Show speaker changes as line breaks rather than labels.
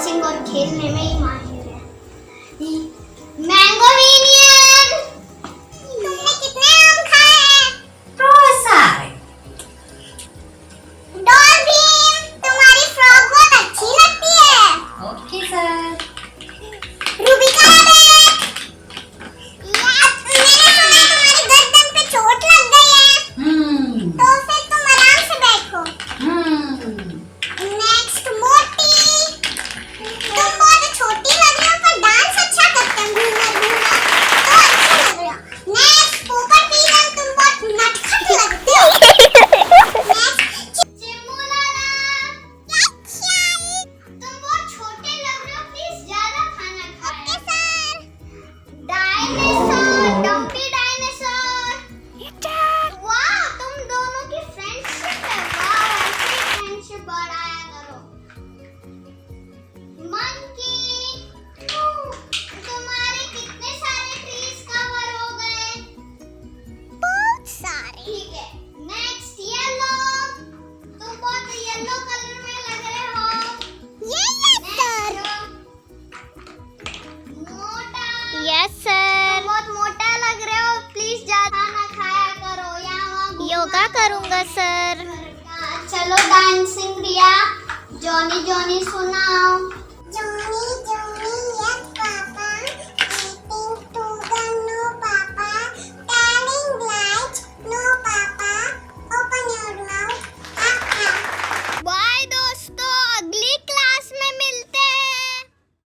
Dancing और खेलने में ही माहिर है। मैंगोविनियन, तुमने कितने आम खाए हैं?
बहुत सारे।
डॉल्फिन, तुम्हारी फ्रॉक बहुत अच्छी लगती है।
Okay sir.
रूबिका रैबिट, मैंने सुना है तुम्हारी गर्दन पे चोट लग गई है, तो फिर तुम आराम से बैठो। नेक्स्ट मोटी, तुम बहुत छोटी लग रही हो पर डांस अच्छा करते हो, घूमर घूमर तो अच्छे लग रहे हो। नेक्स्ट पोपट पीलन, तुम बहुत नटखट लगते हो। नेक्स्ट चिम्मू लाला, तुम बहुत छोटे लग रहे हो, प्लीज ज्यादा खाना खाएं। Okay sir. Dinosaur, dumpy dinosaur, वाह तुम दोनों की फ्रेंडशिप है, वाह ऐसी फ्रेंडशिप बढ़ाया करो। मंकी, तुम्हारे कितने सारे ट्रीज कवर हो गए? बहुत सारे। ठीक है। नेक्स्ट येलो, तुम बहुत येलो कलर में लग रहे हो। Yes sir. मोटा, यस सर, बहुत मोटा लग रहे हो, प्लीज ज्यादा खाना खाया करो, यहाँ योगा करूंगा सर। चलो डांसिंग रिया, जॉनी जॉनी सुनाओ।